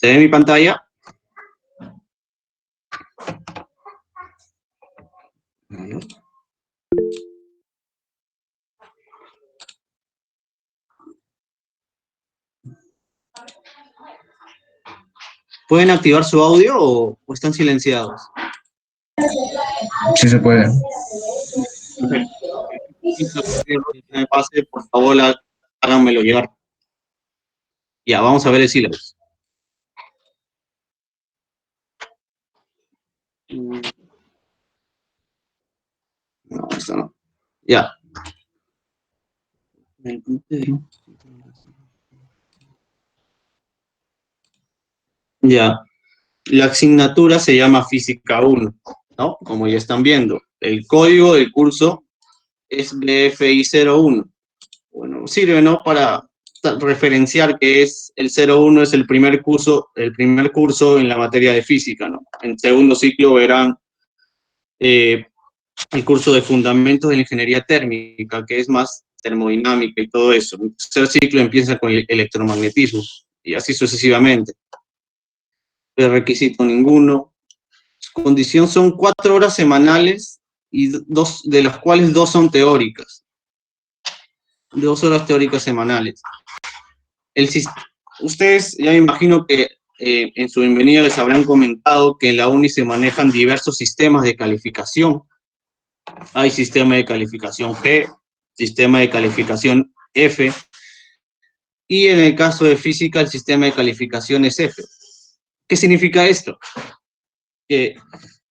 ¿Se ve mi pantalla? ¿Pueden activar su audio o están silenciados? Sí se puede. Me pase, por favor, háganmelo llegar. Ya, vamos a ver el sílabus. No, esto no. Ya. Ya. La asignatura se llama Física 1, ¿no? Como ya están viendo. El código del curso es BFI 01. Bueno, sirve, ¿no? Para referenciar que es el 01 es el primer curso en la materia de física, ¿no? En segundo ciclo verán el curso de fundamentos de la ingeniería térmica, que es más termodinámica y todo eso. El tercer ciclo empieza con el electromagnetismo y así sucesivamente. De requisito ninguno. Su condición son 4 horas semanales y de las cuales 2 son teóricas. 2 horas teóricas semanales. Ustedes ya me imagino que en su bienvenida les habrán comentado que en la UNI se manejan diversos sistemas de calificación. Hay sistema de calificación G, sistema de calificación F, y en el caso de física el sistema de calificación es F. ¿Qué significa esto? Que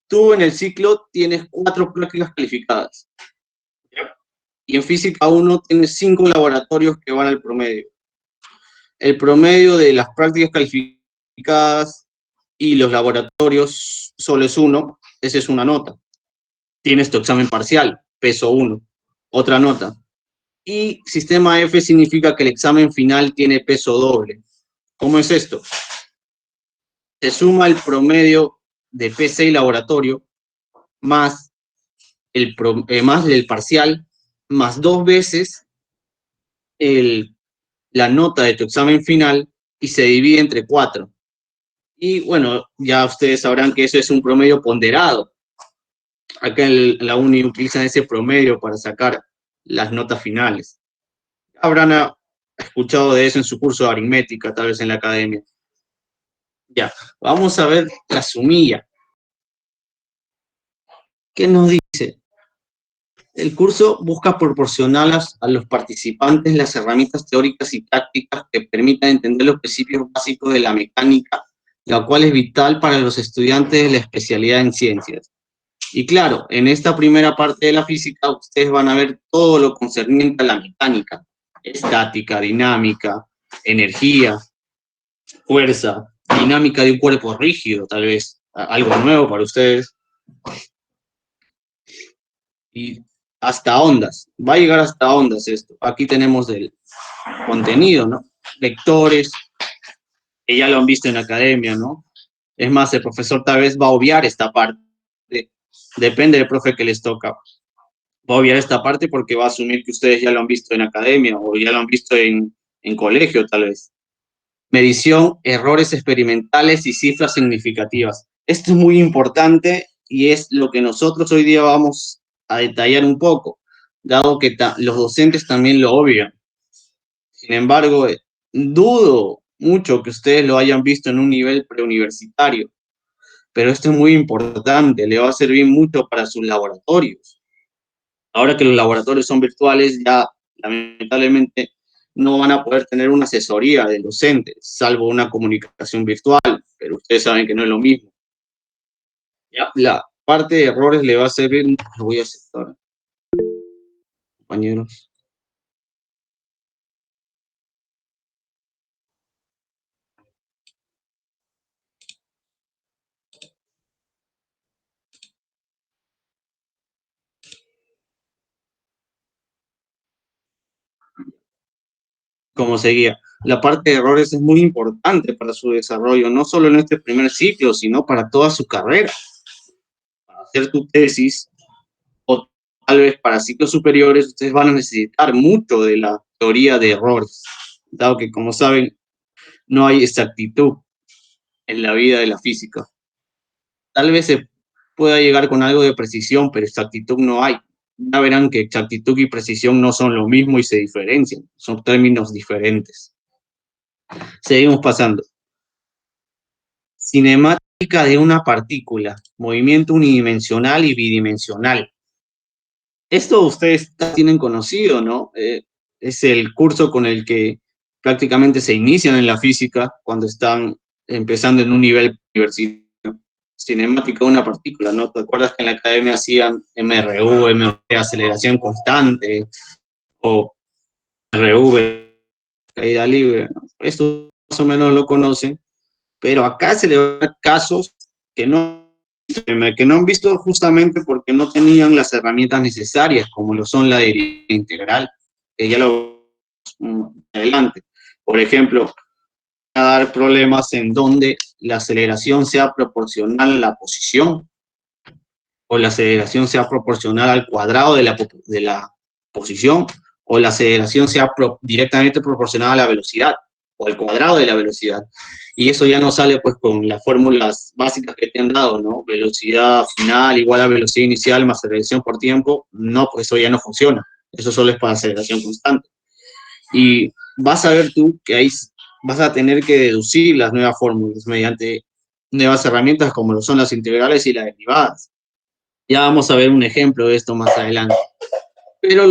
tú en el ciclo tienes 4 prácticas calificadas. Y en física 1 tienes 5 laboratorios que van al promedio. El promedio de las prácticas calificadas y los laboratorios solo es 1, esa es una nota. Tienes tu examen parcial, peso 1, otra nota. Y sistema F significa que el examen final tiene peso doble. ¿Cómo es esto? Se suma el promedio de PC y laboratorio más el parcial, más 2 veces la nota de tu examen final y se divide entre 4. Y bueno, ya ustedes sabrán que eso es un promedio ponderado. Acá en la UNI utilizan ese promedio para sacar las notas finales. Habrán escuchado de eso en su curso de aritmética, tal vez en la academia. Ya, vamos a ver la sumilla. ¿Qué nos dice? El curso busca proporcionar a los participantes las herramientas teóricas y prácticas que permitan entender los principios básicos de la mecánica, la cual es vital para los estudiantes de la especialidad en ciencias. Y claro, en esta primera parte de la física, ustedes van a ver todo lo concerniente a la mecánica, estática, dinámica, energía, fuerza, dinámica de un cuerpo rígido, tal vez, algo nuevo para ustedes. Y hasta ondas, va a llegar hasta ondas esto. Aquí tenemos el contenido, ¿no? Vectores, que ya lo han visto en la academia, ¿no? Es más, el profesor tal vez va a obviar esta parte. Depende del profe que les toca. Va a obviar esta parte porque va a asumir que ustedes ya lo han visto en academia o ya lo han visto en colegio, tal vez. Medición, errores experimentales y cifras significativas. Esto es muy importante y es lo que nosotros hoy día vamos a detallar un poco, dado que los docentes también lo obvian. Sin embargo, dudo mucho que ustedes lo hayan visto en un nivel preuniversitario, pero esto es muy importante, le va a servir mucho para sus laboratorios. Ahora que los laboratorios son virtuales, ya lamentablemente no van a poder tener una asesoría del docente, salvo una comunicación virtual, pero ustedes saben que no es lo mismo. Ya, la parte de errores le va a servir, lo voy a aceptar, compañeros. Como seguía, la parte de errores es muy importante para su desarrollo, no solo en este primer ciclo, sino para toda su carrera. Para hacer tu tesis, o tal vez para ciclos superiores, ustedes van a necesitar mucho de la teoría de errores, dado que, como saben, no hay exactitud. en la vida de la física. Tal vez se pueda llegar con algo de precisión, pero exactitud no hay. Ya verán que exactitud y precisión no son lo mismo y se diferencian, son términos diferentes. Seguimos pasando. Cinemática de una partícula, movimiento unidimensional y bidimensional. Esto ustedes tienen conocido, ¿no? Es el curso con el que prácticamente se inician en la física cuando están empezando en un nivel universitario. Cinemática de una partícula, ¿no? ¿Te acuerdas que en la academia hacían MRU, MV, aceleración constante, o RV, caída libre, ¿no? Esto más o menos lo conocen, pero acá se le dan casos que no han visto justamente porque no tenían las herramientas necesarias, como lo son la derivación integral, que ya lo adelante. Por ejemplo, a dar problemas en donde la aceleración sea proporcional a la posición o la aceleración sea proporcional al cuadrado de la posición o la aceleración sea directamente proporcional a la velocidad o al cuadrado de la velocidad. Y eso ya no sale pues con las fórmulas básicas que te han dado, ¿no? Velocidad final igual a velocidad inicial más aceleración por tiempo. No, pues eso ya no funciona. Eso solo es para aceleración constante. Y vas a ver tú que ahí vas a tener que deducir las nuevas fórmulas mediante nuevas herramientas como lo son las integrales y las derivadas. Ya vamos a ver un ejemplo de esto más adelante. Pero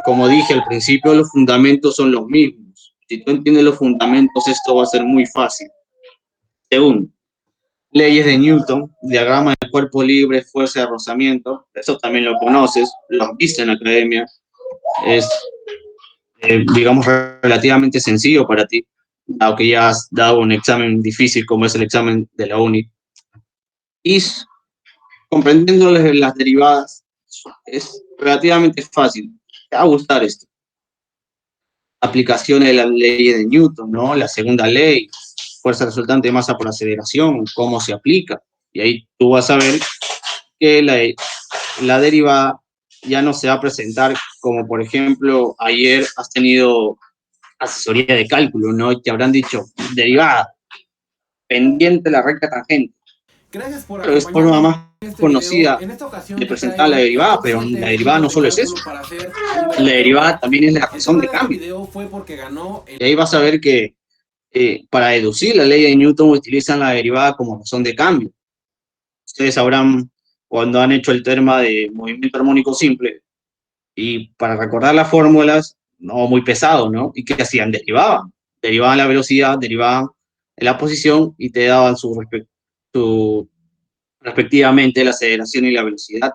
como dije al principio, los fundamentos son los mismos. Si tú entiendes los fundamentos, esto va a ser muy fácil. Segundo, leyes de Newton, diagrama de cuerpo libre, fuerza de rozamiento. Eso también lo conoces, lo has visto en la academia. Es, digamos, relativamente sencillo para ti, aunque ya has dado un examen difícil como es el examen de la uni. Y comprendiendo las derivadas, es relativamente fácil. Te va a gustar esto. Aplicaciones de la ley de Newton, ¿no? La segunda ley, fuerza resultante de masa por aceleración, cómo se aplica. Y ahí tú vas a ver que la derivada ya no se va a presentar como, por ejemplo, ayer has tenido asesoría de cálculo, ¿no? Y te habrán dicho, derivada, pendiente la recta tangente. Gracias por Pero es forma acompañarme más en este video. conocida En esta ocasión de te presentar la traigo derivada, pero la exactamente un derivada tipo no de solo es eso. cálculo para hacer un La verdadero derivada crack. también es la El razón tema de de este cambio. video fue porque ganó el... Y ahí vas a ver que para deducir la ley de Newton utilizan la derivada como razón de cambio. Ustedes sabrán cuando han hecho el tema de movimiento armónico simple y para recordar las fórmulas, no muy pesado, ¿no? ¿Y qué hacían? Derivaban la velocidad, derivaban la posición y te daban su respectivamente la aceleración y la velocidad,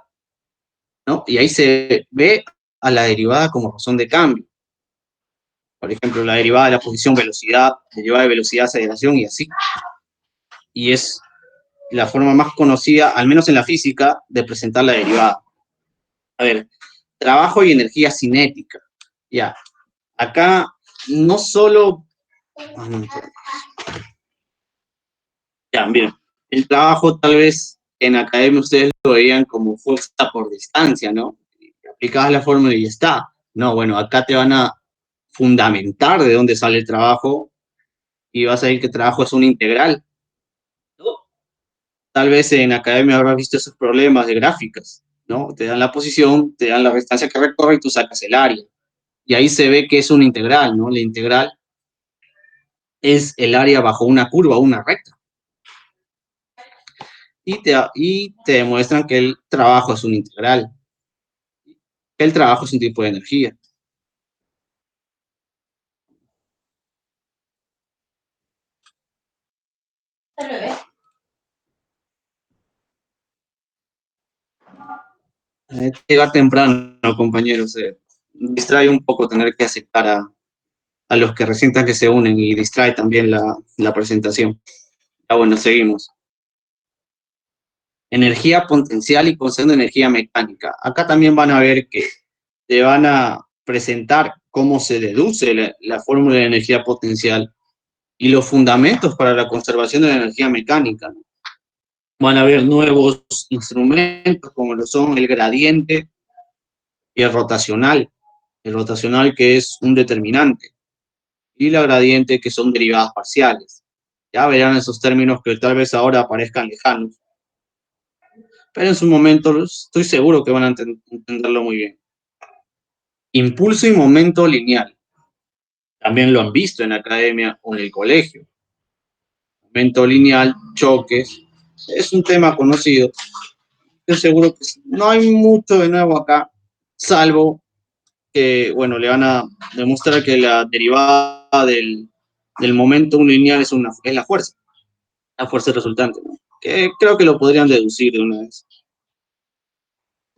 ¿no? Y ahí se ve a la derivada como razón de cambio. Por ejemplo, la derivada de la posición velocidad, derivada de velocidad aceleración y así. Y es la forma más conocida, al menos en la física, de presentar la derivada. A ver, trabajo y energía cinética. Ya, acá no solo... Ya, miren, el trabajo tal vez en academia ustedes lo veían como fuerza por distancia, ¿no? Aplicabas la fórmula y ya está. No, bueno, acá te van a fundamentar de dónde sale el trabajo y vas a ver que el trabajo es una integral. Tal vez en academia habrás visto esos problemas de gráficas, ¿no? Te dan la posición, te dan la distancia que recorre y tú sacas el área. Y ahí se ve que es una integral, ¿no? La integral es el área bajo una curva, una recta. Y te demuestran que el trabajo es una integral, que el trabajo es un tipo de energía. Llegar temprano, compañeros. Distrae un poco tener que aceptar a los que recién que se unen y distrae también la presentación. Ah, bueno, seguimos. Energía potencial y concepto de energía mecánica. Acá también van a ver que te van a presentar cómo se deduce la fórmula de energía potencial y los fundamentos para la conservación de la energía mecánica. Van a ver nuevos instrumentos como lo son el gradiente y el rotacional que es un determinante, y la gradiente que son derivadas parciales. Ya verán esos términos que tal vez ahora parezcan lejanos, pero en su momento estoy seguro que van a entenderlo muy bien. Impulso y momento lineal. También lo han visto en la academia o en el colegio. Momento lineal, choques, es un tema conocido. Estoy seguro que no hay mucho de nuevo acá, salvo que, bueno, le van a demostrar que la derivada del momento lineal es la fuerza resultante, ¿no? Que creo que lo podrían deducir de una vez.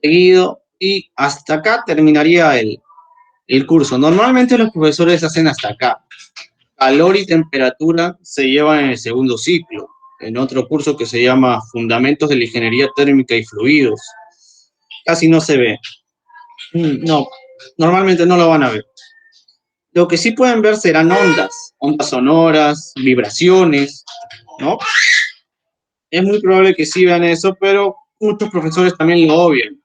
Seguido, y hasta acá terminaría el curso. Normalmente los profesores hacen hasta acá. Calor y temperatura se llevan en el segundo ciclo, en otro curso que se llama Fundamentos de la Ingeniería Térmica y Fluidos. Casi no se ve. No, normalmente no lo van a ver. Lo que sí pueden ver serán ondas sonoras, vibraciones, ¿no? Es muy probable que sí vean eso, pero muchos profesores también lo obvian,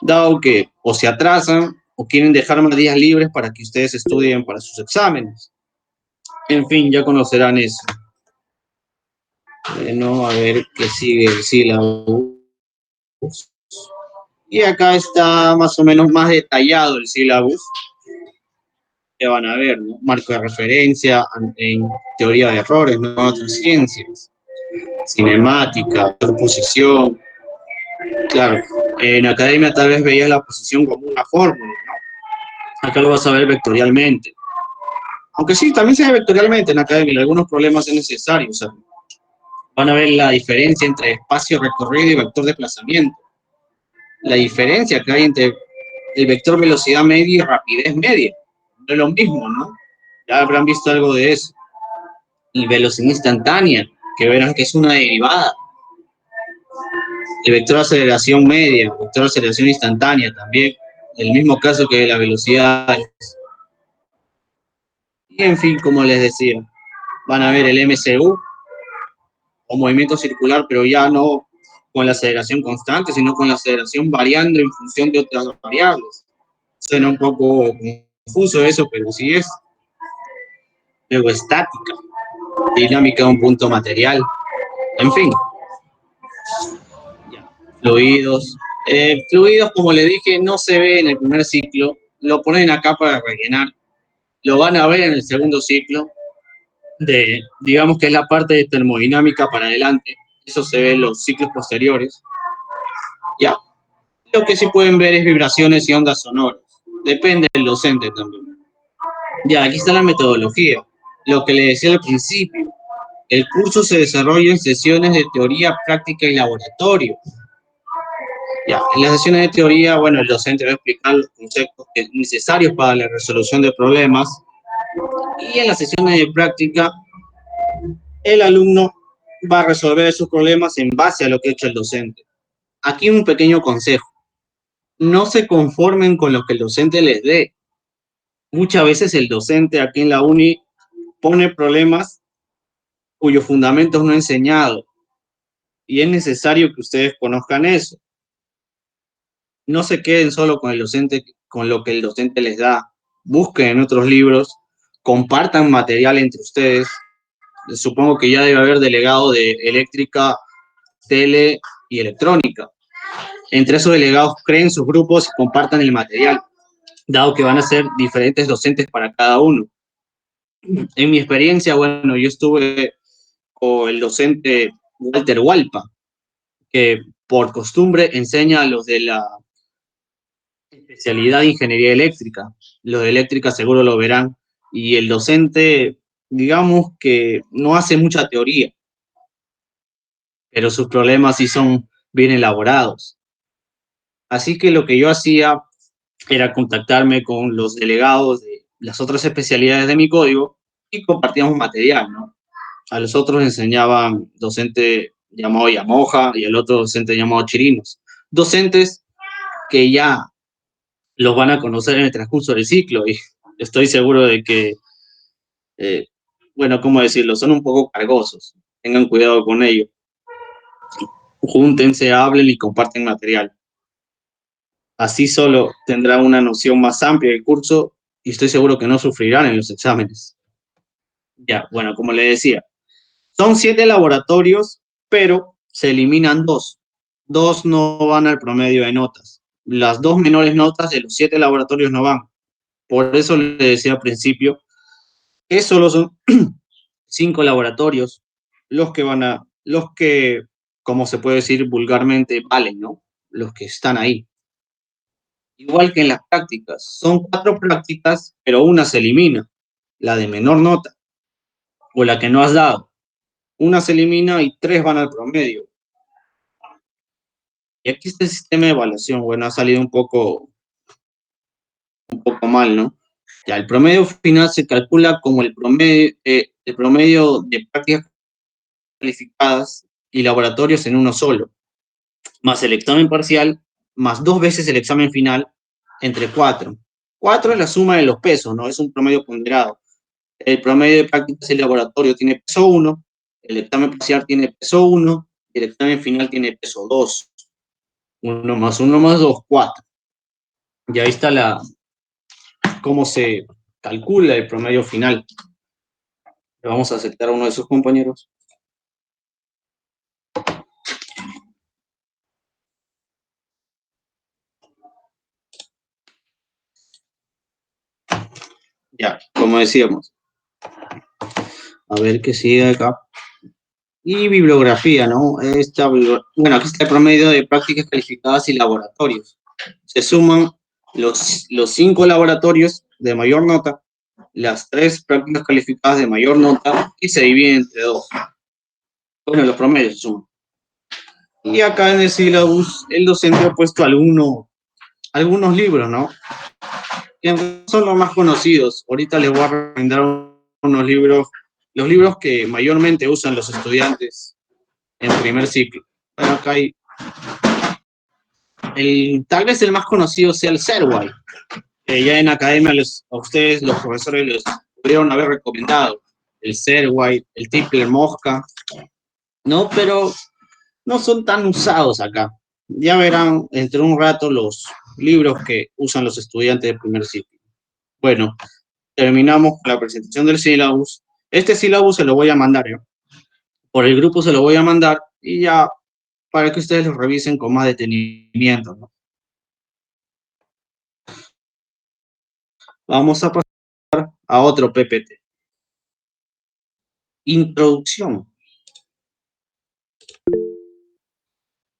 dado que o se atrasan o quieren dejar más días libres para que ustedes estudien para sus exámenes. En fin, ya conocerán eso. Bueno, a ver qué sigue el sílabus. Y acá está más o menos más detallado el sílabus. Que van a ver, ¿no? Marco de referencia en teoría de errores, no otras ciencias. Cinemática, posición. Claro, en academia tal vez veías la posición como una fórmula, ¿no? Acá lo vas a ver vectorialmente. Aunque sí, también se ve vectorialmente en academia, en algunos problemas es necesario usarlo. Van a ver la diferencia entre espacio recorrido y vector desplazamiento. La diferencia que hay entre el vector velocidad media y rapidez media. No es lo mismo, ¿no? Ya habrán visto algo de eso. Y velocidad instantánea, que verán que es una derivada. El vector de aceleración media, el vector de aceleración instantánea también, el mismo caso que la velocidad. Y en fin, como les decía, van a ver el MCU o movimiento circular, pero ya no con la aceleración constante, sino con la aceleración variando en función de otras variables. Suena un poco confuso eso, pero sí es. Luego estática, dinámica de un punto material, en fin. Fluidos. Fluidos, como le dije, no se ve en el primer ciclo, lo ponen acá para rellenar, lo van a ver en el segundo ciclo, digamos que es la parte de termodinámica para adelante, eso se ve en los ciclos posteriores. Ya, lo que sí pueden ver es vibraciones y ondas sonoras, depende del docente también. Ya, aquí está la metodología, lo que le decía al principio, el curso se desarrolla en sesiones de teoría, práctica y laboratorio. Ya, en las sesiones de teoría, bueno, el docente va a explicar los conceptos necesarios para la resolución de problemas y en las sesiones de práctica, el alumno va a resolver esos problemas en base a lo que ha hecho el docente. Aquí un pequeño consejo. No se conformen con lo que el docente les dé. Muchas veces el docente aquí en la uni pone problemas cuyos fundamentos no ha enseñado y es necesario que ustedes conozcan eso. No se queden solo con el docente, con lo que el docente les da. Busquen en otros libros, compartan material entre ustedes. Supongo que ya debe haber delegado de eléctrica, tele y electrónica. Entre esos delegados creen sus grupos y compartan el material, dado que van a ser diferentes docentes para cada uno. En mi experiencia, bueno, yo estuve con el docente Walter Walpa, que por costumbre enseña a los de la especialidad de ingeniería eléctrica. Los de eléctrica seguro lo verán. Y el docente, digamos que no hace mucha teoría, pero sus problemas sí son bien elaborados. Así que lo que yo hacía era contactarme con los delegados de las otras especialidades de mi código y compartíamos material, ¿no? A los otros enseñaban docente llamado Yamoja y el otro docente llamado Chirinos. Docentes que ya los van a conocer en el transcurso del ciclo y estoy seguro de que, bueno, ¿cómo decirlo? Son un poco cargosos. Tengan cuidado con ello. Júntense, hablen y comparten material. Así solo tendrán una noción más amplia del curso y estoy seguro que no sufrirán en los exámenes. Ya, bueno, como le decía, Son 7 laboratorios, pero se eliminan 2. 2 no van al promedio de notas. Las 2 menores notas de los 7 laboratorios no van. Por eso le decía al principio que solo son 5 laboratorios los que, como se puede decir vulgarmente, valen, ¿no? Los que están ahí. Igual que en las prácticas. Son 4 prácticas, pero una se elimina, la de menor nota, o la que no has dado. Una se elimina y 3 van al promedio. Y aquí está el sistema de evaluación. Bueno, ha salido un poco mal, ¿no? Ya, el promedio final se calcula como el promedio de prácticas calificadas y laboratorios en uno solo, más el examen parcial, más 2 veces el examen final, entre 4. 4 es la suma de los pesos, ¿no? Es un promedio ponderado. El promedio de prácticas y laboratorio tiene peso 1, el examen parcial tiene peso 1 y el examen final tiene peso 2. 1 más 1 más 2, 4. Y ahí está cómo se calcula el promedio final. Le vamos a aceptar a uno de sus compañeros. Ya, como decíamos. A ver qué sigue acá. Y bibliografía, ¿no? Bueno, aquí está el promedio de prácticas calificadas y laboratorios. Se suman los 5 laboratorios de mayor nota, las 3 prácticas calificadas de mayor nota y se dividen entre 2. Bueno, los promedios se suman. Y acá en el syllabus, el docente ha puesto algunos libros, ¿no? Que son los más conocidos. Ahorita les voy a recomendar unos libros, los libros que mayormente usan los estudiantes en primer ciclo. Bueno, acá hay, tal vez el más conocido sea el Serway, que ya en academia a ustedes, los profesores, les pudieron haber recomendado. El Serway, el Tipler Mosca, ¿no? Pero no son tan usados acá. Ya verán entre un rato los libros que usan los estudiantes de primer ciclo. Bueno, terminamos con la presentación del syllabus. Este syllabus se lo voy a mandar, ¿eh? Por el grupo se lo voy a mandar y ya para que ustedes lo revisen con más detenimiento, ¿no? Vamos a pasar a otro PPT. Introducción.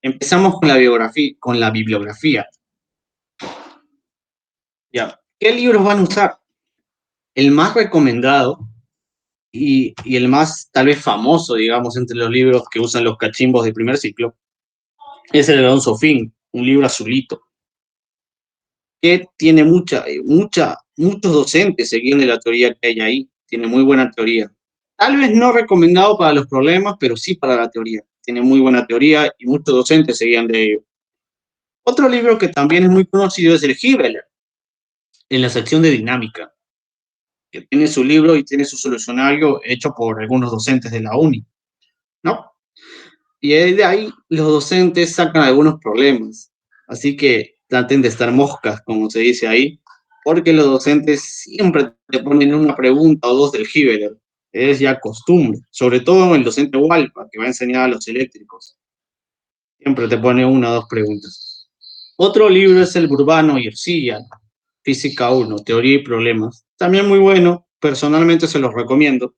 Empezamos con la bibliografía. Ya. ¿Qué libros van a usar? El más recomendado y el más tal vez famoso, digamos, entre los libros que usan los cachimbos de primer ciclo, es el de Alonso Fin, un libro azulito, que tiene muchos docentes seguiendo la teoría que hay ahí. Tiene muy buena teoría. Tal vez no recomendado para los problemas, pero sí para la teoría. Tiene muy buena teoría y muchos docentes seguían de ello. Otro libro que también es muy conocido es el Hibeler, en la sección de dinámica, que tiene su libro y tiene su solucionario hecho por algunos docentes de la uni, ¿no? Y de ahí los docentes sacan algunos problemas. Así que traten de estar moscas, como se dice ahí, porque los docentes siempre te ponen una pregunta o dos del Hibeler. Es ya costumbre, sobre todo el docente Walpa, que va a enseñar a los eléctricos. Siempre te pone una o dos preguntas. Otro libro es el Burbano y Ercilla, Física 1, Teoría y Problemas. También muy bueno, personalmente se los recomiendo.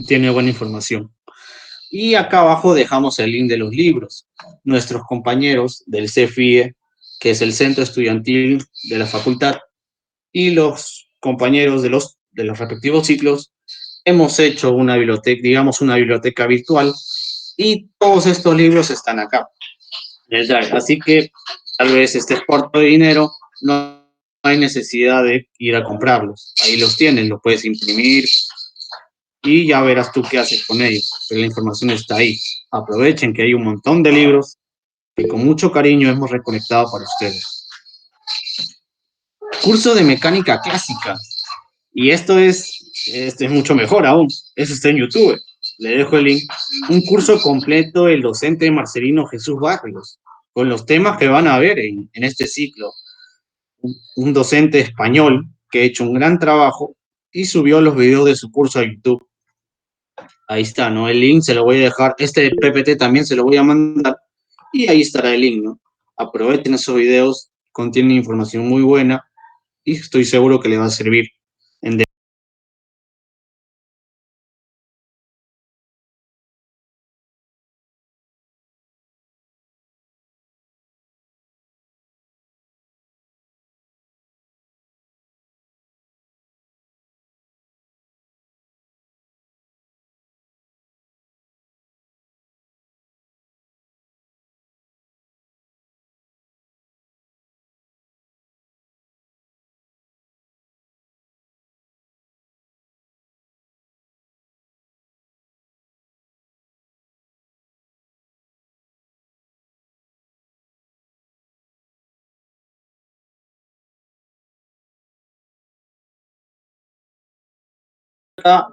Tiene buena información. Y acá abajo dejamos el link de los libros. Nuestros compañeros del CFIE, que es el Centro Estudiantil de la Facultad, y los compañeros de los respectivos ciclos, hemos hecho una biblioteca, digamos una biblioteca virtual, y todos estos libros están acá. Así que tal vez estés corto de dinero, no hay necesidad de ir a comprarlos. Ahí los tienes, los puedes imprimir y ya verás tú qué haces con ellos. Pero la información está ahí. Aprovechen que hay un montón de libros que con mucho cariño hemos recolectado para ustedes. Curso de mecánica clásica. Y esto es mucho mejor aún. Eso está en YouTube. Le dejo el link. Un curso completo del docente Marcelino Jesús Barrios, con los temas que van a ver en este ciclo. Un docente español que ha hecho un gran trabajo y subió los videos de su curso a YouTube. Ahí está, ¿no? El link se lo voy a dejar, este PPT también se lo voy a mandar, y ahí estará el link, ¿no? Aprovechen esos videos, contienen información muy buena, y estoy seguro que le va a servir.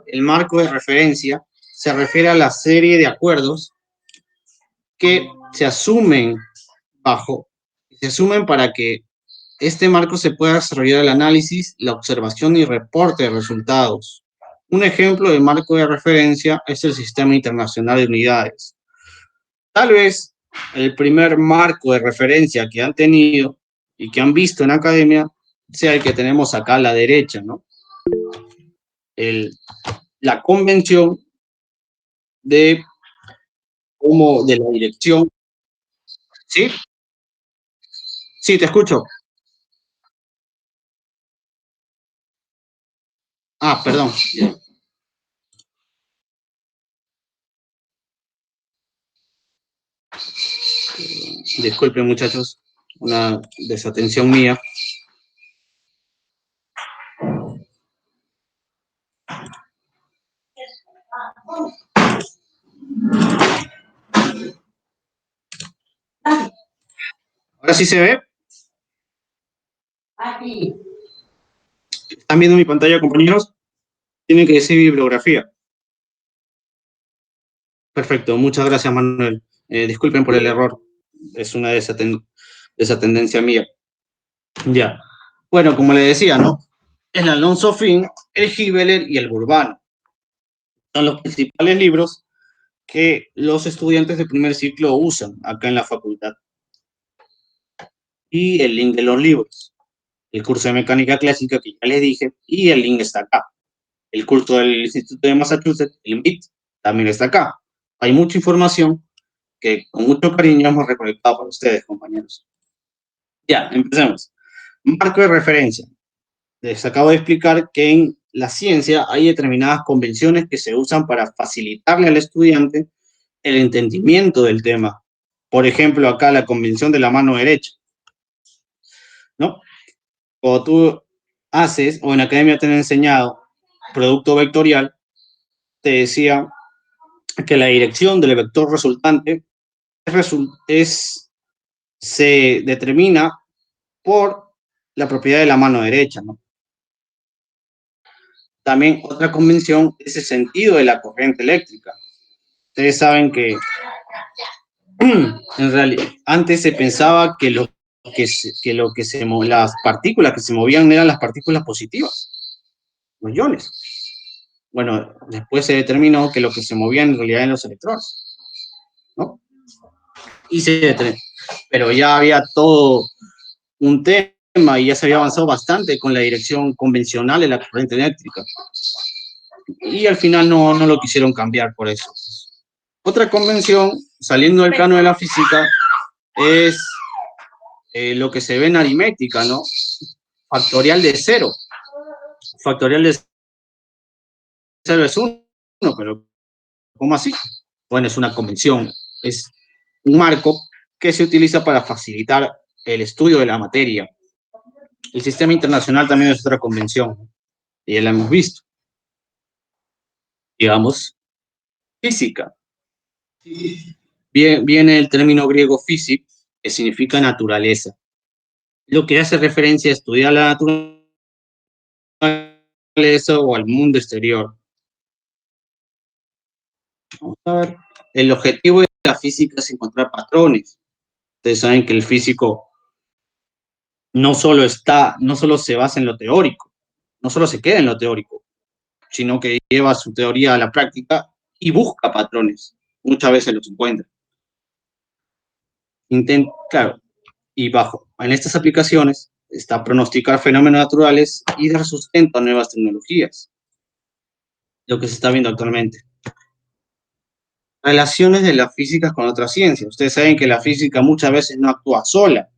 El marco de referencia se refiere a la serie de acuerdos que se asumen para que este marco se pueda desarrollar el análisis, la observación y reporte de resultados. Un ejemplo de marco de referencia es el Sistema Internacional de Unidades. Tal vez el primer marco de referencia que han tenido y que han visto en academia sea el que tenemos acá a la derecha, ¿no? La convención de la dirección. ¿Sí? Sí, te escucho. Ah, perdón. Disculpen, muchachos, una desatención mía. ¿Ahora sí se ve? ¿Están viendo mi pantalla, compañeros? Tienen que decir bibliografía. Perfecto, muchas gracias, Manuel. Disculpen por el error. Es una desatendencia mía. Ya. Bueno, como le decía, ¿no? El Alonso Fin, el Gibeler y el Burbano son los principales libros que los estudiantes de primer ciclo usan acá en la facultad. Y el link de los libros. El curso de mecánica clásica que ya les dije, y el link está acá. El curso del Instituto de Massachusetts, el MIT, también está acá. Hay mucha información que con mucho cariño hemos recolectado para ustedes, compañeros. Ya, empecemos. Marco de referencia. Les acabo de explicar que en la ciencia hay determinadas convenciones que se usan para facilitarle al estudiante el entendimiento del tema. Por ejemplo, acá la convención de la mano derecha, ¿no? Cuando tú haces, o en academia te han enseñado, producto vectorial, te decía que la dirección del vector resultante se determina por la propiedad de la mano derecha, ¿no? También otra convención es el sentido de la corriente eléctrica. Ustedes saben que en realidad antes se pensaba que las partículas que se movían eran las partículas positivas, los iones. Bueno, después se determinó que lo que se movía en realidad eran los electrones, ¿no? Pero ya había todo un tema y ya se había avanzado bastante con la dirección convencional de la corriente eléctrica. Y al final no lo quisieron cambiar por eso. Otra convención, saliendo del plano de la física, es lo que se ve en aritmética, ¿no? Factorial de cero. Factorial de cero es uno, pero ¿cómo así? Bueno, es una convención, es un marco que se utiliza para facilitar el estudio de la materia. El sistema internacional también es otra convención, y ya la hemos visto. Digamos, física. Viene el término griego physis, que significa naturaleza, lo que hace referencia a estudiar la naturaleza o al mundo exterior. Vamos a ver. El objetivo de la física es encontrar patrones. Ustedes saben que el físico no solo se basa en lo teórico, no solo se queda en lo teórico, sino que lleva su teoría a la práctica y busca patrones. Muchas veces los encuentra. Claro, y en estas aplicaciones está pronosticar fenómenos naturales y dar sustento a nuevas tecnologías, lo que se está viendo actualmente. Relaciones de la física con otras ciencias. Ustedes saben que la física muchas veces no actúa sola,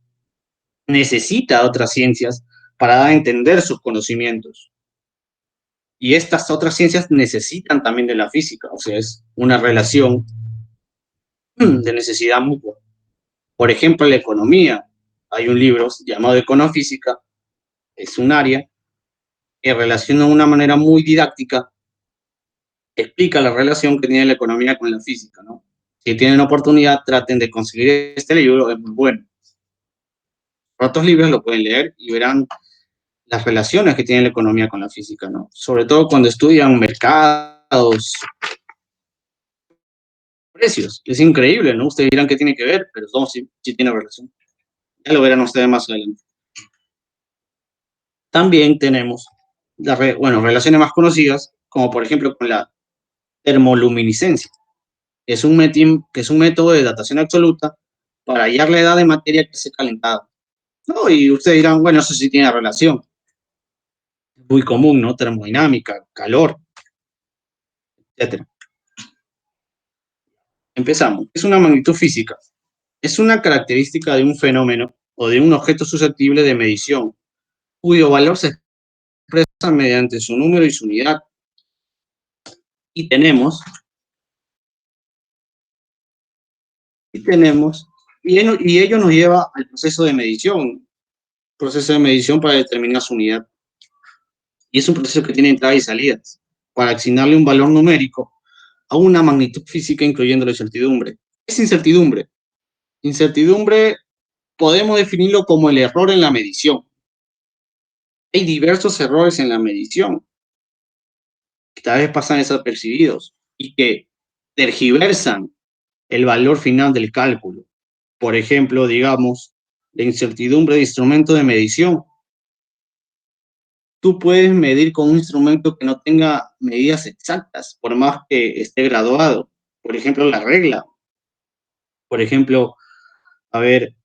necesita otras ciencias para dar a entender sus conocimientos. Y estas otras ciencias necesitan también de la física, o sea, es una relación de necesidad mutua. Por ejemplo, la economía. Hay un libro llamado Econofísica, es un área que relaciona de una manera muy didáctica, explica la relación que tiene la economía con la física, ¿no? Si tienen oportunidad, traten de conseguir este libro, es muy bueno. Otros libros lo pueden leer y verán las relaciones que tiene la economía con la física, ¿no? Sobre todo cuando estudian mercados, precios. Es increíble, ¿no? Ustedes dirán que tiene que ver, pero no, sí, sí tiene relación. Ya lo verán ustedes más adelante. También tenemos relaciones más conocidas, como por ejemplo con la termoluminiscencia. Es un método de datación absoluta para hallar la edad de materia que se calentaba. ¿No? Y ustedes dirán, bueno, eso sí tiene relación. Muy común, ¿no? Termodinámica, calor, etc. Empezamos. Es una magnitud física. Es una característica de un fenómeno o de un objeto susceptible de medición, cuyo valor se expresa mediante su número y su unidad. Y tenemos, y ello nos lleva al proceso de medición para determinar su unidad. Y es un proceso que tiene entradas y salidas, para asignarle un valor numérico a una magnitud física, incluyendo la incertidumbre. ¿Qué es incertidumbre? Incertidumbre podemos definirlo como el error en la medición. Hay diversos errores en la medición que tal vez pasan desapercibidos y que tergiversan el valor final del cálculo. Por ejemplo, digamos, la incertidumbre de instrumento de medición. Tú puedes medir con un instrumento que no tenga medidas exactas, por más que esté graduado. Por ejemplo, la regla. Por ejemplo, a ver,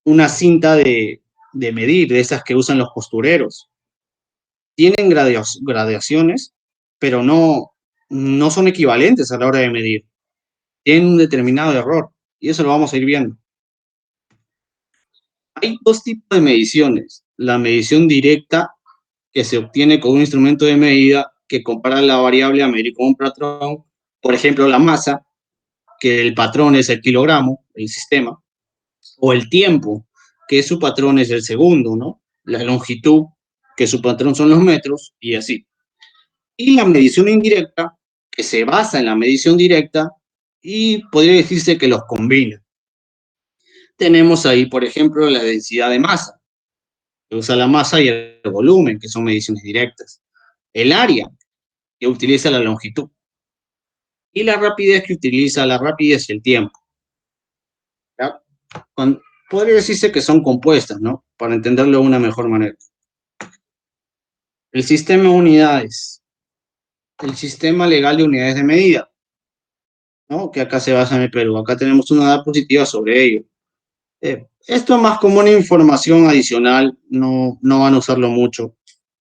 una cinta de medir, de esas que usan los costureros. Tienen gradaciones, pero no son equivalentes a la hora de medir. Tienen un determinado error, y eso lo vamos a ir viendo. Hay dos tipos de mediciones. La medición directa, que se obtiene con un instrumento de medida que compara la variable a medir con un patrón, por ejemplo, la masa, que el patrón es el kilogramo, el sistema, o el tiempo, que su patrón es el segundo, ¿no? La longitud, que su patrón son los metros, y así. Y la medición indirecta, que se basa en la medición directa y podría decirse que los combina. Tenemos ahí, por ejemplo, la densidad de masa, que usa la masa y el volumen, que son mediciones directas. El área, que utiliza la longitud. Y la rapidez, que utiliza la rapidez y el tiempo. ¿Ya? Podría decirse que son compuestas, ¿no? Para entenderlo de una mejor manera. El sistema de unidades. El sistema legal de unidades de medida, ¿no? Que acá se basa en el Perú. Acá tenemos una diapositiva sobre ello. Esto es más como una información adicional, no van a usarlo mucho.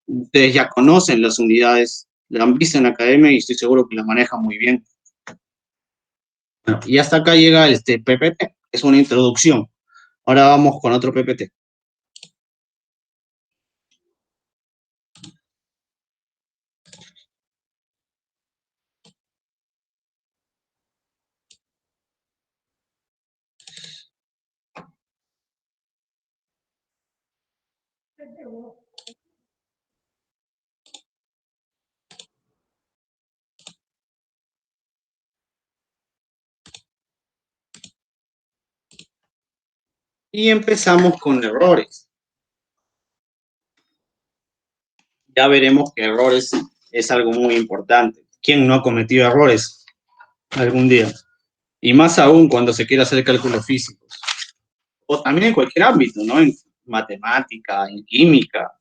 Ustedes ya conocen las unidades, la han visto en la academia y estoy seguro que la manejan muy bien. Bueno, y hasta acá llega este PPT, es una introducción. Ahora vamos con otro PPT. Y empezamos con errores. Ya veremos que errores es algo muy importante. ¿Quién no ha cometido errores algún día? Y más aún cuando se quiere hacer cálculos físicos. O también en cualquier ámbito, ¿no? En matemática, en química.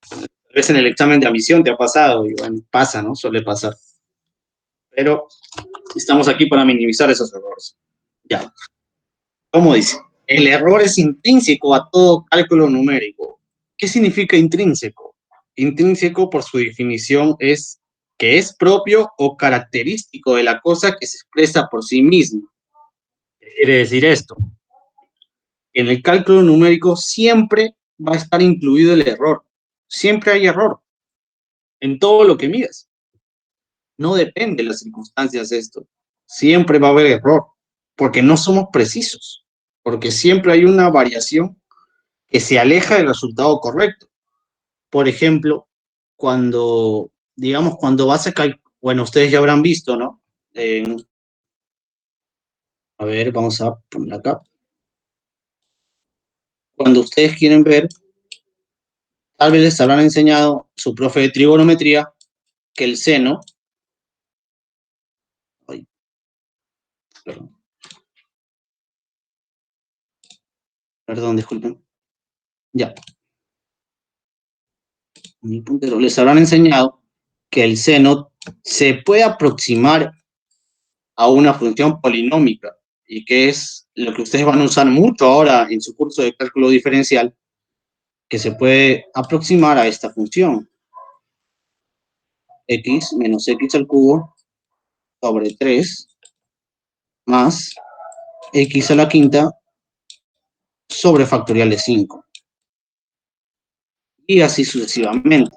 Tal vez en el examen de admisión te ha pasado, y bueno, pasa, ¿no? Suele pasar. pero estamos aquí para minimizar esos errores. Ya. ¿Cómo dice? El error es intrínseco a todo cálculo numérico. ¿Qué significa intrínseco? Intrínseco, por su definición, es que es propio o característico de la cosa que se expresa por sí mismo. ¿Qué quiere decir esto? En el cálculo numérico siempre va a estar incluido el error. Siempre hay error en todo lo que midas. No depende de las circunstancias esto. Siempre va a haber error, porque no somos precisos, porque siempre hay una variación que se aleja del resultado correcto. Por ejemplo, cuando vas a calcular, bueno, ustedes ya habrán visto, ¿no? A ver, vamos a poner acá. Cuando ustedes quieren ver, tal vez les habrán enseñado su profe de trigonometría que el seno, ay, perdón, disculpen, ya, mi puntero, les habrán enseñado que el seno se puede aproximar a una función polinómica y que es lo que ustedes van a usar mucho ahora en su curso de cálculo diferencial, que se puede aproximar a esta función, x menos x al cubo sobre 3 más x a la quinta sobre factorial de 5. Y así sucesivamente.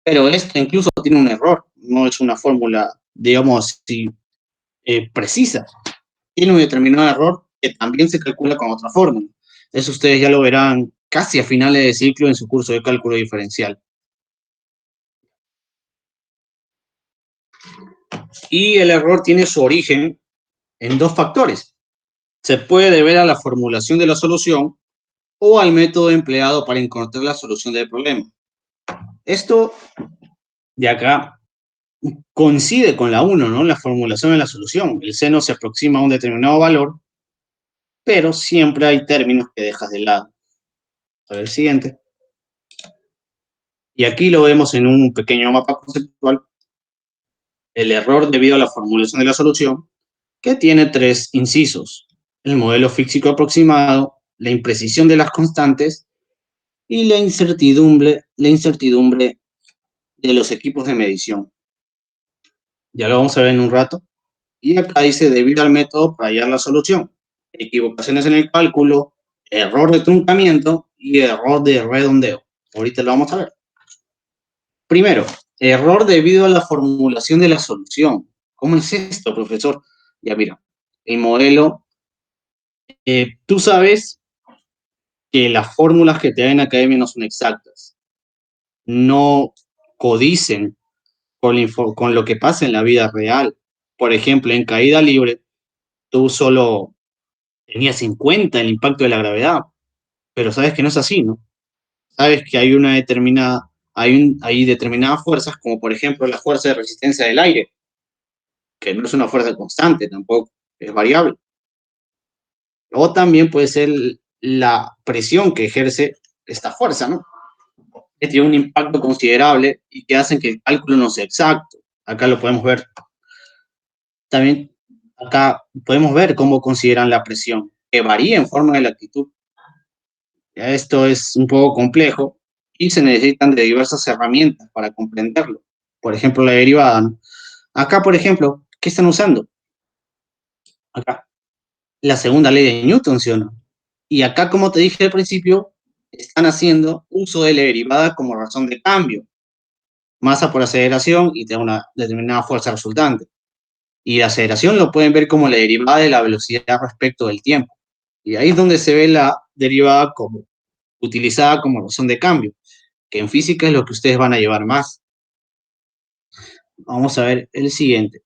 Pero esto incluso tiene un error, no es una fórmula, digamos así, precisa. Tiene un determinado error que también se calcula con otra fórmula. Eso ustedes ya lo verán casi a finales de ciclo en su curso de cálculo diferencial. Y el error tiene su origen en dos factores. Se puede deber a la formulación de la solución o al método empleado para encontrar la solución del problema. Esto de acá coincide con la 1, ¿no? La formulación de la solución. El seno se aproxima a un determinado valor, pero siempre hay términos que dejas de lado. A ver, siguiente. Y aquí lo vemos en un pequeño mapa conceptual. El error debido a la formulación de la solución, que tiene 3 incisos. El modelo físico aproximado, la imprecisión de las constantes y la incertidumbre de los equipos de medición. Ya lo vamos a ver en un rato. Y acá dice debido al método para hallar la solución. Equivocaciones en el cálculo, error de truncamiento y error de redondeo. Ahorita lo vamos a ver. Primero, error debido a la formulación de la solución. ¿Cómo es esto, profesor? Ya mira, el modelo, tú sabes que las fórmulas que te dan en academia no son exactas. No codicen con lo que pasa en la vida real. Por ejemplo, en caída libre, tú solo tenías en cuenta el impacto de la gravedad, pero sabes que no es así, ¿no? Sabes que hay determinadas fuerzas, como por ejemplo la fuerza de resistencia del aire, que no es una fuerza constante tampoco, es variable. O también puede ser la presión que ejerce esta fuerza, ¿no? Que tiene un impacto considerable y que hacen que el cálculo no sea exacto. Acá lo podemos ver. También acá podemos ver cómo consideran la presión, que varía en forma de latitud. Ya esto es un poco complejo y se necesitan de diversas herramientas para comprenderlo. Por ejemplo, la derivada, ¿no? Acá, por ejemplo, ¿qué están usando? Acá, la segunda ley de Newton, ¿sí o no? Y acá, como te dije al principio, están haciendo uso de la derivada como razón de cambio. Masa por aceleración y te da una determinada fuerza resultante. Y la aceleración lo pueden ver como la derivada de la velocidad respecto del tiempo. Y ahí es donde se ve la derivada como utilizada como razón de cambio, que en física es lo que ustedes van a llevar más. Vamos a ver el siguiente.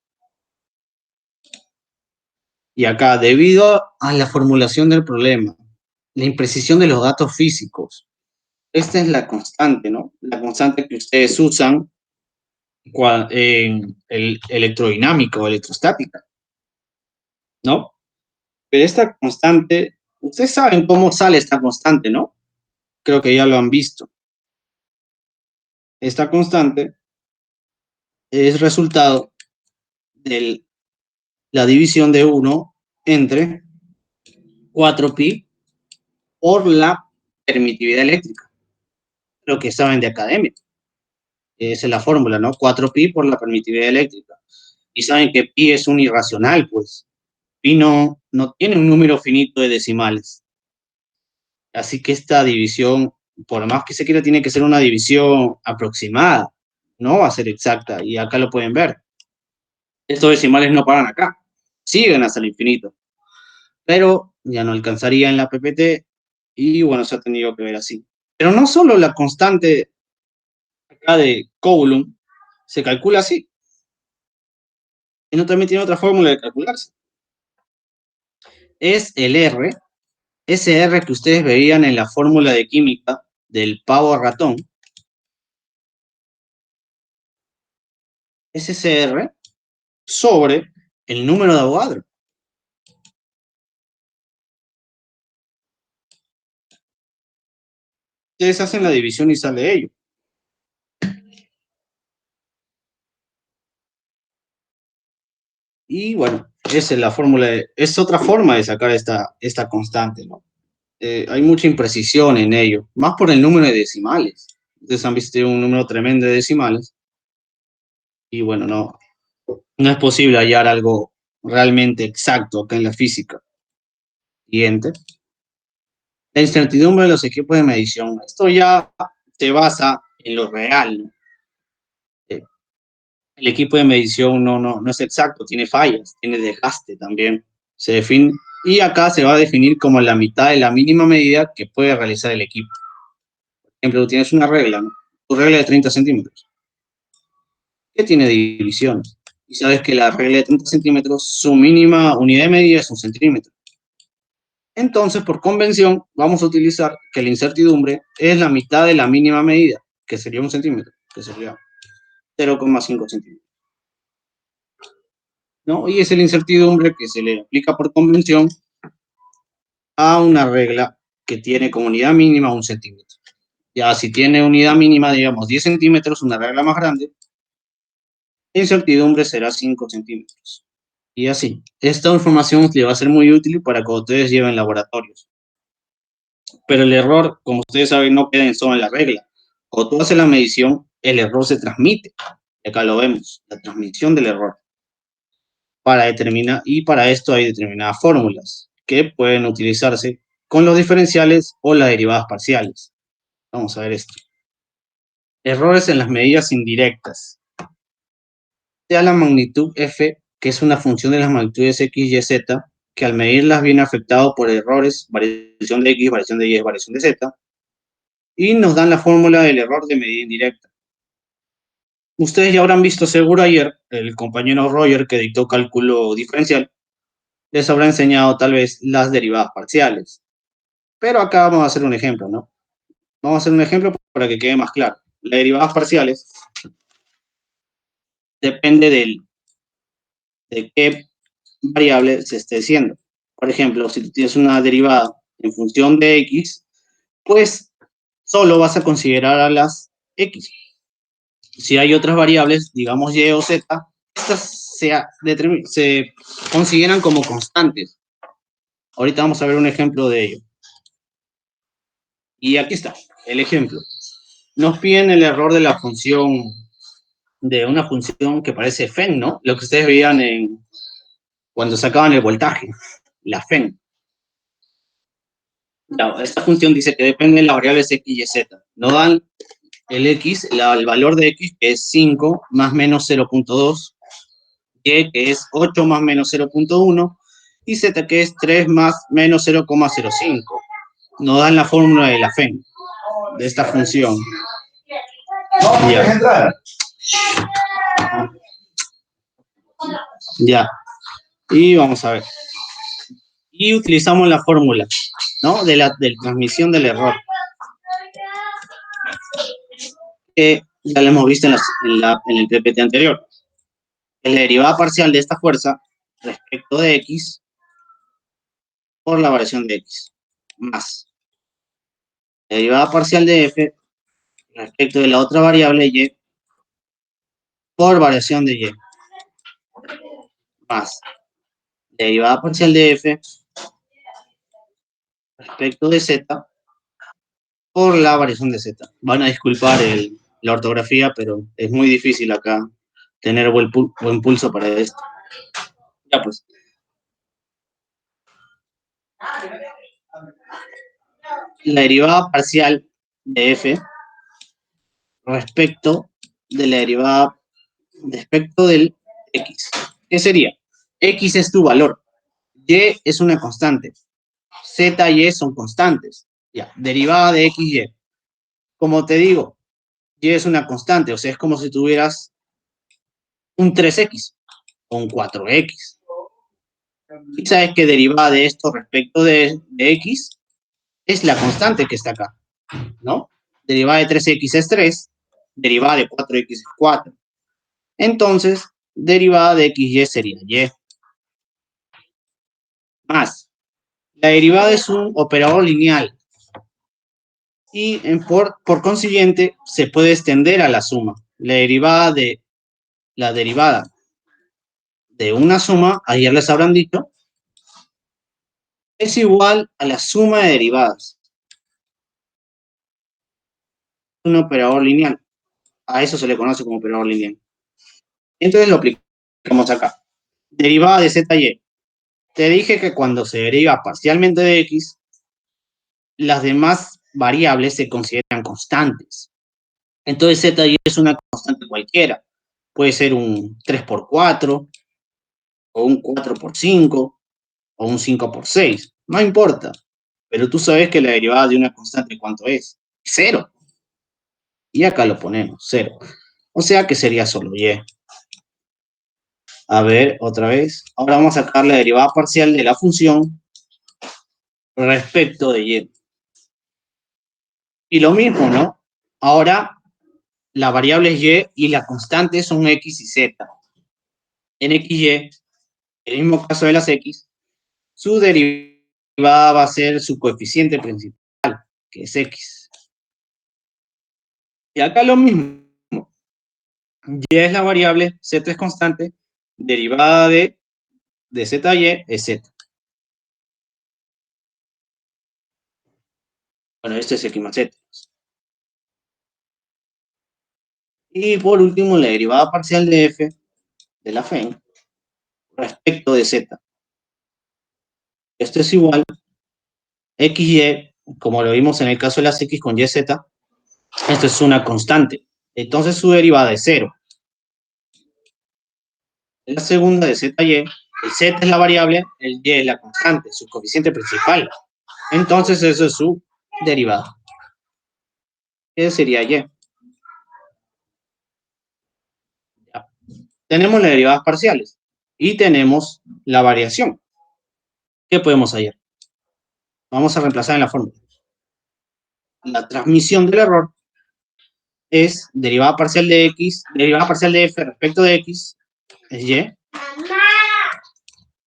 Y acá, debido a la formulación del problema, la imprecisión de los datos físicos, esta es la constante, ¿no? La constante que ustedes usan en el electrodinámica o electrostática, ¿no? Pero esta constante, ustedes saben cómo sale esta constante, ¿no? Creo que ya lo han visto. Esta constante es resultado de la división de 1 entre 4pi por la permitividad eléctrica. Lo que saben de academia. Esa es la fórmula, ¿no? 4pi por la permitividad eléctrica. Y saben que pi es un irracional, pues. Pi no tiene un número finito de decimales. Así que esta división, por más que se quiera, tiene que ser una división aproximada. No va a ser exacta. Y acá lo pueden ver. Estos decimales no paran acá. Siguen hasta el infinito. Pero ya no alcanzaría en la PPT. Y bueno, se ha tenido que ver así. Pero no solo la constante acá de Coulomb se calcula así. Sino también tiene otra fórmula de calcularse. Es el R, ese R que ustedes veían en la fórmula de química del pavo ratón. Es ese R sobre el número de Avogadro. Ustedes hacen la división y sale ello. Y bueno, esa es la fórmula, es otra forma de sacar esta constante, ¿no? Hay mucha imprecisión en ello, más por el número de decimales. Ustedes han visto un número tremendo de decimales. Y bueno, no es posible hallar algo realmente exacto acá en la física. Siguiente. La incertidumbre de los equipos de medición. Esto ya se basa en lo real, ¿no? El equipo de medición no es exacto, tiene fallas, tiene desgaste también. Se define, y acá se va a definir como la mitad de la mínima medida que puede realizar el equipo. Por ejemplo, tú tienes una regla, ¿no? Tu regla de 30 centímetros, que tiene divisiones. Y sabes que la regla de 30 centímetros, su mínima unidad de medida es un centímetro. Entonces, por convención, vamos a utilizar que la incertidumbre es la mitad de la mínima medida, que sería un centímetro, que sería 0,5 centímetros. ¿No? Y es la incertidumbre que se le aplica por convención a una regla que tiene como unidad mínima un centímetro. Ya si tiene unidad mínima, digamos 10 centímetros, una regla más grande, la incertidumbre será 5 centímetros. Y así. Esta información le va a ser muy útil para que ustedes lleven laboratorios. Pero el error, como ustedes saben, no queda en solo en la regla. Cuando tú haces la medición, el error se transmite. Y acá lo vemos, la transmisión del error. Y para esto hay determinadas fórmulas que pueden utilizarse con los diferenciales o las derivadas parciales. Vamos a ver esto. Errores en las medidas indirectas. Sea la magnitud f, que es una función de las magnitudes x, y, z, que al medirlas viene afectado por errores, variación de x, variación de y, variación de z, y nos dan la fórmula del error de medida indirecta. Ustedes ya habrán visto seguro ayer, el compañero Roger que dictó cálculo diferencial, les habrá enseñado tal vez las derivadas parciales. Pero acá vamos a hacer un ejemplo, ¿no? Vamos a hacer un ejemplo para que quede más claro. Las derivadas parciales depende de qué variable se esté haciendo. Por ejemplo, si tú tienes una derivada en función de x, pues solo vas a considerar a las x. Si hay otras variables, digamos y o z, estas se consideran como constantes. Ahorita vamos a ver un ejemplo de ello. Y aquí está, el ejemplo. Nos piden el error de la función, de una función que parece FEN, ¿no? Lo que ustedes veían cuando sacaban el voltaje, la FEN. Esta función dice que depende de las variables x y z. Nos dan el x, el valor de x, que es 5 más menos 0.2, y que es 8 más menos 0.1, y z, que es 3 más menos 0,05. Nos dan la fórmula de la FEN, de esta función. Ya. Ya. Y vamos a ver. Y utilizamos la fórmula, ¿no? De la transmisión del error. Que ya lo hemos visto en el PPT anterior. La derivada parcial de esta fuerza respecto de x por la variación de x, más la derivada parcial de f respecto de la otra variable y por variación de y. más derivada parcial de f respecto de z por la variación de z. Van a disculpar la ortografía, pero es muy difícil acá tener buen pulso para esto. Ya pues. La derivada parcial de f respecto de la derivada respecto del x. ¿Qué sería? X es tu valor, y es una constante, z y son constantes. Ya, derivada de x y. Como te digo, y es una constante, o sea, es como si tuvieras un 3x o un 4x. Y sabes que derivada de esto respecto de x es la constante que está acá, ¿no? Derivada de 3x es 3, derivada de 4x es 4. Entonces, derivada de xy sería y. Más, la derivada es un operador lineal y por consiguiente se puede extender a la suma. La derivada de una suma, ayer les habrán dicho, es igual a la suma de derivadas. Un operador lineal. A eso se le conoce como operador lineal. Entonces lo aplicamos acá. Derivada de z,y. Te dije que cuando se deriva parcialmente de x, las demás variables se consideran constantes. Entonces z,y es una constante cualquiera. Puede ser un 3 por 4, o un 4 por 5, o un 5 por 6. No importa. Pero tú sabes que la derivada de una constante, ¿cuánto es? 0. Y acá lo ponemos, 0. O sea que sería solo y. A ver, otra vez. Ahora vamos a sacar la derivada parcial de la función respecto de y. Y lo mismo, ¿no? Ahora la variable es y la constante son x y z. En x y, en el mismo caso de las x, su derivada va a ser su coeficiente principal, que es x. Y acá lo mismo. Y es la variable, z es constante, derivada de z y es z. Bueno, este es x más z. Y por último, la derivada parcial de f, de la f, respecto de z. Esto es igual x y, como lo vimos en el caso de las x con y z, esto es una constante. Entonces su derivada es 0. La segunda de z y, el z es la variable, el y es la constante, su coeficiente principal. Entonces eso es su derivada. ¿Qué sería y? Ya. Tenemos las derivadas parciales y tenemos la variación. ¿Qué podemos hallar? Vamos a reemplazar en la fórmula. La transmisión del error es derivada parcial de x, derivada parcial de f respecto de x, es y,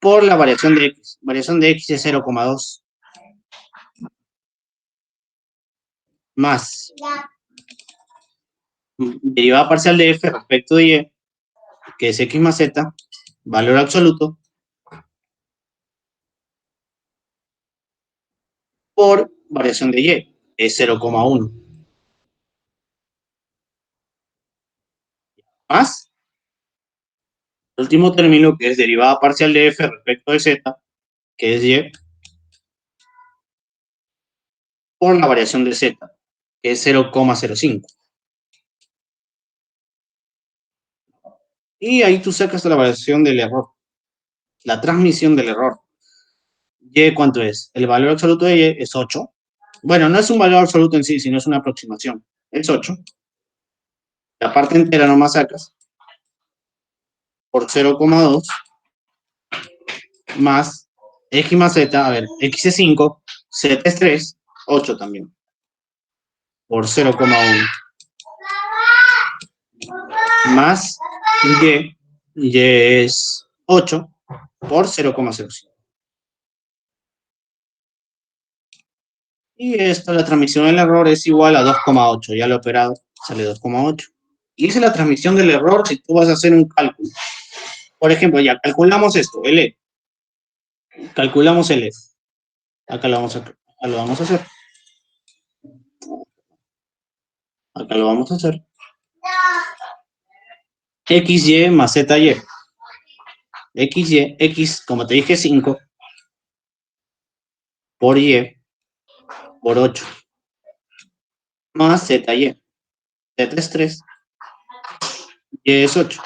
por la variación de x. Variación de x es 0,2. Más derivada parcial de f respecto de y, que es x más z, valor absoluto, por variación de y, es 0,1. Más el último término, que es derivada parcial de f respecto de z, que es y, por la variación de z, que es 0,05. Y ahí tú sacas la variación del error, la transmisión del error. Y, ¿cuánto es? El valor absoluto de y es 8. Bueno, no es un valor absoluto en sí, sino es una aproximación. Es 8. La parte entera nomás sacas por 0,2 más x más z. A ver, x es 5, z es 3, 8 también. Por 0,1. Más y es 8 por 0,05. Y esto, la transmisión del error es igual a 2,8. Ya lo he operado, sale 2,8. Y esa es la transmisión del error si tú vas a hacer un cálculo. Por ejemplo, ya calculamos esto, el E. Calculamos el E. Acá lo vamos a hacer. Acá lo vamos a hacer. XY más ZY. XY, X, como te dije, 5 por Y por 8 más ZY. Z es 3, Y es 8.